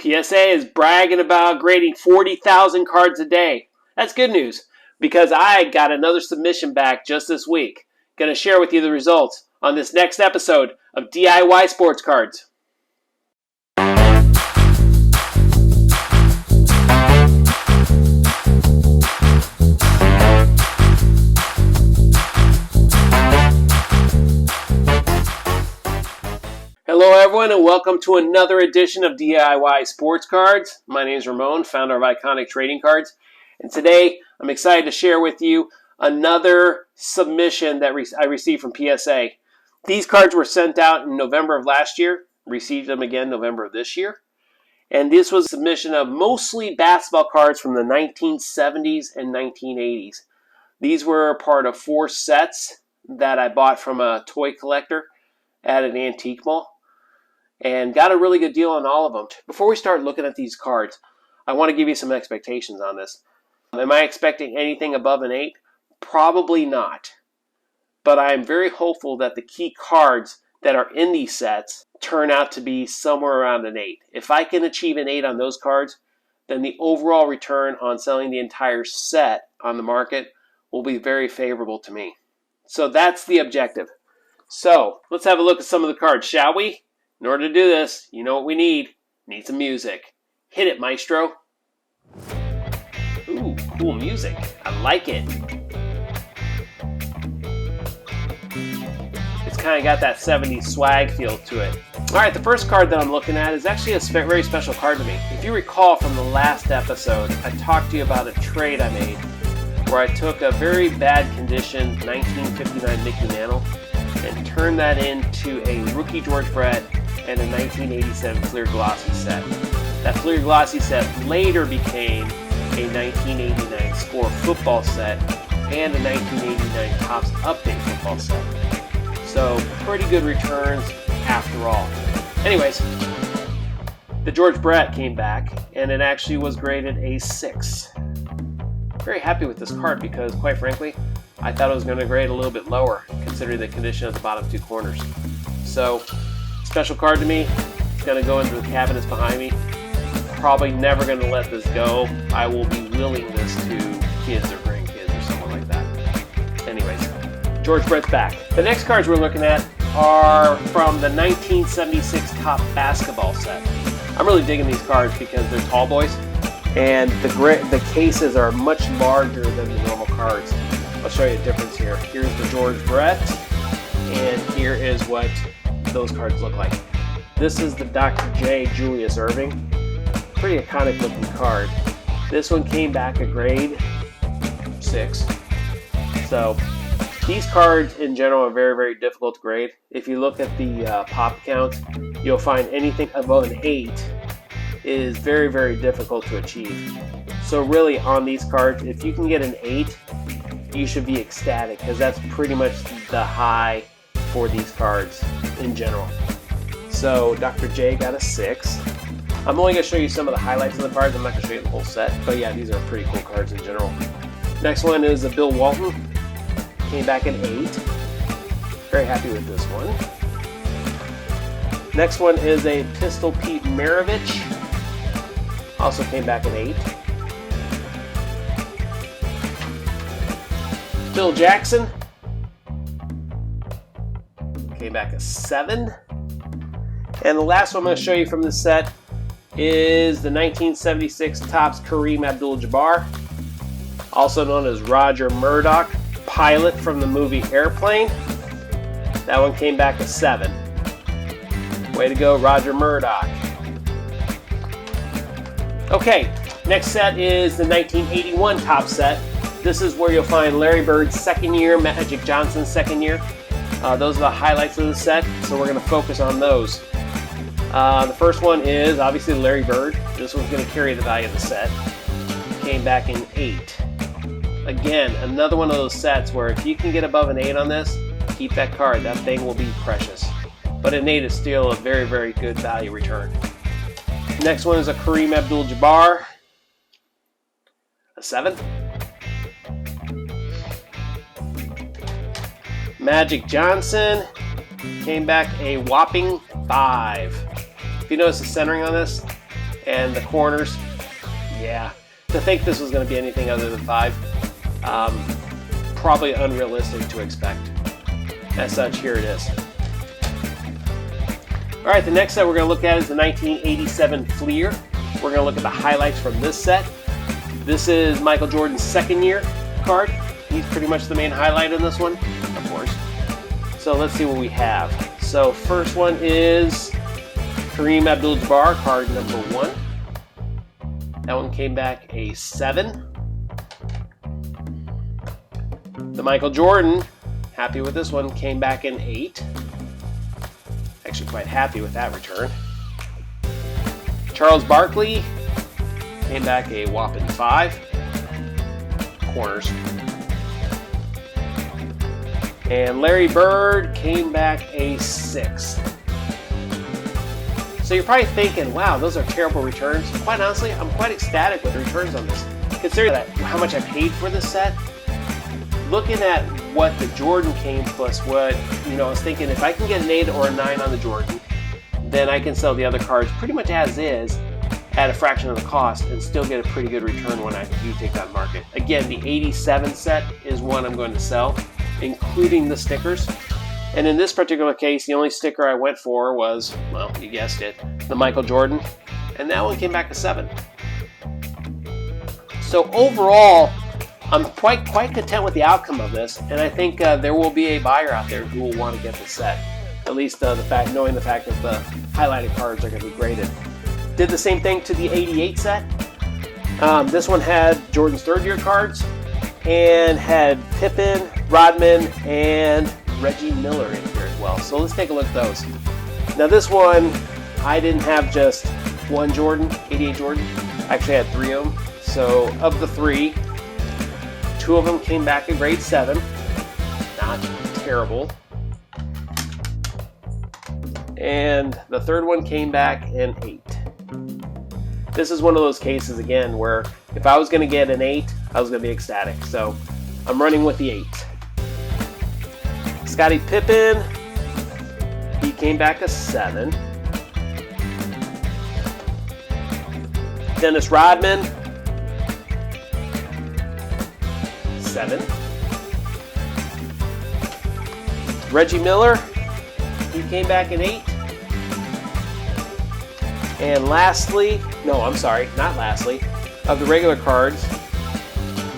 PSA is bragging about grading 40,000 cards a day. That's good news because I got another submission back just this week. Going to share with you the results on this next episode of DIY Sports Cards. Hello everyone and welcome to another edition of DIY Sports Cards. My name is Ramon, founder of Iconic Trading Cards. And today I'm excited to share with you another submission that I received from PSA. These cards were sent out in November of last year, received them again November of this year. And this was a submission of mostly basketball cards from the 1970s and 1980s. These were part of 4 sets that I bought from a toy collector at an antique mall. And got a really good deal on all of them. Before we start looking at these cards, I want to give you some expectations on this. Am I expecting anything above an 8? Probably not. But I am very hopeful that the key cards that are in these sets turn out to be somewhere around an 8. If I can achieve an 8 on those cards, then the overall return on selling the entire set on the market will be very favorable to me. So that's the objective. So let's have a look at some of the cards, shall we? In order to do this, you know what we need. Need some music. Hit it, maestro. Ooh, cool music. I like it. It's kind of got that 70s swag feel to it. Alright, the first card that I'm looking at is actually a very special card to me. If you recall from the last episode, I talked to you about a trade I made where I took a very bad condition 1959 Mickey Mantle and turned that into a rookie George Brett and a 1987 Flier Glossy set. That Flier Glossy set later became a 1989 Score football set and a 1989 Tops Update football set. So pretty good returns after all. Anyways, the George Brett came back and it actually was graded a 6. Very happy with this card because quite frankly, I thought it was going to grade a little bit lower considering the condition of the bottom 2 corners. So, special card to me. It's going to go into the cabinets behind me. Probably never going to let this go. I will be willing this to kids or grandkids or someone like that. Anyways, George Brett's back. The next cards we're looking at are from the 1976 Top Basketball set. I'm really digging these cards because they're tall boys and the cases are much larger than the normal cards. I'll show you a difference here. Here's the George Brett, and here is what those cards look like. This is the Dr. J Julius Irving. Pretty iconic looking card. This one came back a grade 6. So these cards in general are very, very difficult to grade. If you look at the pop count, you'll find anything above an 8 is very, very difficult to achieve. So really on these cards, if you can get an 8, you should be ecstatic because that's pretty much the high for these cards in general. So Dr. J got a 6. I'm only going to show you some of the highlights of the cards. I'm not going to show you the whole set, but yeah, these are pretty cool cards in general. Next one is a Bill Walton. Came back an 8. Very happy with this one. Next one is a Pistol Pete Maravich. Also came back an 8. Phil Jackson came back a 7. And the last one I'm going to show you from this set is the 1976 Tops Kareem Abdul-Jabbar, also known as Roger Murdoch, pilot from the movie Airplane. That one came back a 7. Way to go, Roger Murdoch. Okay, next set is the 1981 Top set. This is where you'll find Larry Bird's second year, Magic Johnson's second year. Those are the highlights of the set, so we're going to focus on those. The first one is obviously Larry Bird. This one's going to carry the value of the set. Came back in 8. Again, another one of those sets where if you can get above an 8 on this, keep that card. That thing will be precious. But an 8 is still a very, very good value return. Next one is a Kareem Abdul-Jabbar. A 7. Magic Johnson came back a whopping 5. If you notice the centering on this, And the corners, yeah. To think this was going to be anything other than 5, probably unrealistic to expect. As such, here it is. All right, the next set we're going to look at is the 1987 Flier. We're going to look at the highlights from this set. This is Michael Jordan's second year card. He's pretty much the main highlight in this one, of course. So let's see what we have. So first one is Kareem Abdul-Jabbar, card number 1. That one came back a 7. The Michael Jordan, happy with this one, came back an 8. Actually quite happy with that return. Charles Barkley came back a whopping 5. Corners. And Larry Bird came back a 6. So you're probably thinking, wow, those are terrible returns. Quite honestly, I'm quite ecstatic with the returns on this. Considering that how much I paid for this set, looking at what the Jordan came plus what, I was thinking if I can get an 8 or a 9 on the Jordan, then I can sell the other cards pretty much as is at a fraction of the cost and still get a pretty good return when I do take that market. Again, the 87 set is one I'm going to sell, including the stickers. And in this particular case, the only sticker I went for was, well, you guessed it, the Michael Jordan. And that one came back a 7. So overall, I'm quite content with the outcome of this. And I think there will be a buyer out there who will want to get the set. At least knowing the fact that the highlighted cards are going to be graded. Did the same thing to the 88 set. This one had Jordan's third year cards and had Pippen, Rodman, and Reggie Miller in here as well. So let's take a look at those. Now this one, I didn't have just one Jordan, 88 Jordan. I actually had 3 of them. So of the 3, 2 of them came back in grade 7. Not terrible. And the third one came back in 8. This is one of those cases again where if I was going to get an 8, I was going to be ecstatic. So I'm running with the 8. Scottie Pippen, he came back a 7. Dennis Rodman, 7. Reggie Miller, he came back an 8. And lastly, of the regular cards,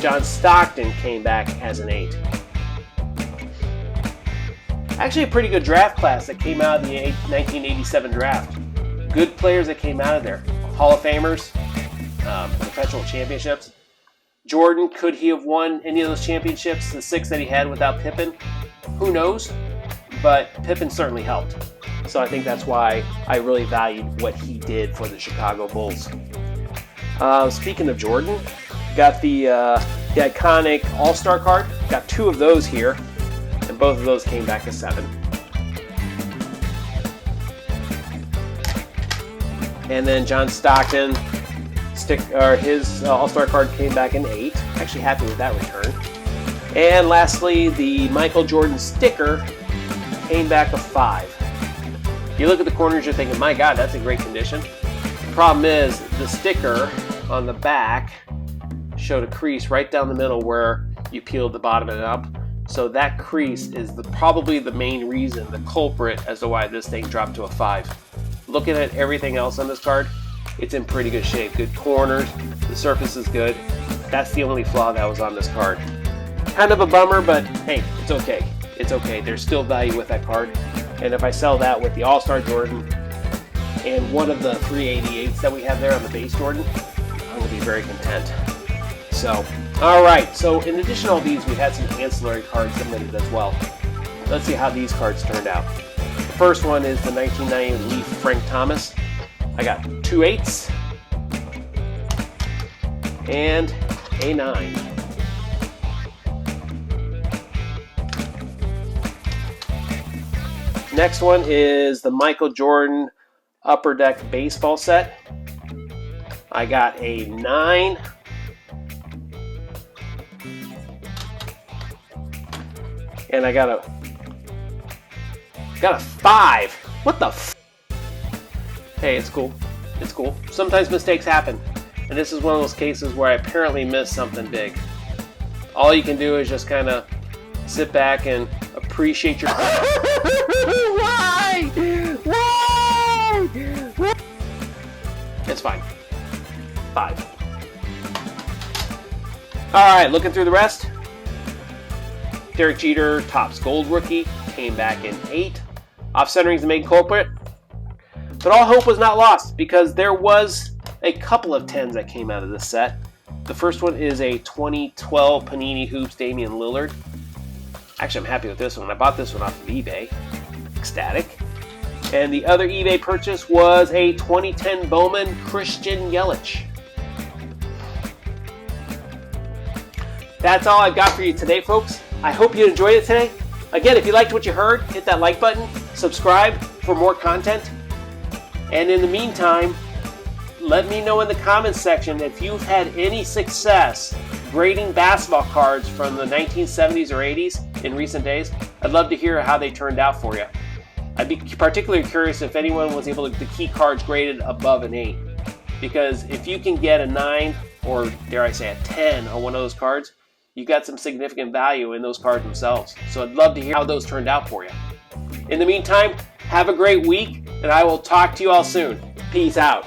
John Stockton came back as an 8. Actually a pretty good draft class that came out of the 1987 draft. Good players that came out of there. Hall of Famers, perpetual championships. Jordan, could he have won any of those championships, the 6 that he had without Pippen? Who knows? But Pippen certainly helped. So I think that's why I really valued what he did for the Chicago Bulls. Speaking of Jordan, got the iconic All-Star card. Got 2 of those here. And both of those came back a 7. And then John Stockton, his All-Star card came back an 8. Actually happy with that return. And lastly, the Michael Jordan sticker came back a 5. You look at the corners, you're thinking, my God, that's in great condition. The problem is the sticker on the back showed a crease right down the middle where you peeled the bottom of it up. So that crease is probably the main reason, the culprit as to why this thing dropped to a 5. Looking at everything else on this card, it's in pretty good shape. Good corners, the surface is good. That's the only flaw that was on this card. Kind of a bummer, but hey, it's okay. It's okay. There's still value with that card. And if I sell that with the All-Star Jordan and one of the 388s that we have there on the base Jordan, I'm going to be very content. So, alright, so in addition to all these, we had some ancillary cards submitted as well. Let's see how these cards turned out. The first one is the 1990 Leaf Frank Thomas. I got 2 8s and a 9. Next one is the Michael Jordan Upper Deck Baseball set. I got a 9. And I got a 5. What the f? Hey, it's cool. It's cool. Sometimes mistakes happen, and this is one of those cases where I apparently missed something big. All you can do is just kind of sit back and appreciate your... Why? It's fine. 5. Alright, looking through the rest. Derek Jeter, Topps Gold Rookie, came back in 8. Off-centering is the main culprit. But all hope was not lost, because there was a couple of 10s that came out of this set. The first one is a 2012 Panini Hoops Damian Lillard. Actually, I'm happy with this one. I bought this one off of eBay. Ecstatic. And the other eBay purchase was a 2010 Bowman Christian Yelich. That's all I've got for you today, folks. I hope you enjoyed it today. Again, if you liked what you heard, hit that like button, subscribe for more content. And in the meantime, let me know in the comments section if you've had any success grading basketball cards from the 1970s or 80s in recent days. I'd love to hear how they turned out for you. I'd be particularly curious if anyone was able to keep cards graded above an 8. Because if you can get a 9, or dare I say a 10 on one of those cards, you got some significant value in those cards themselves. So I'd love to hear how those turned out for you. In the meantime, have a great week, and I will talk to you all soon. Peace out.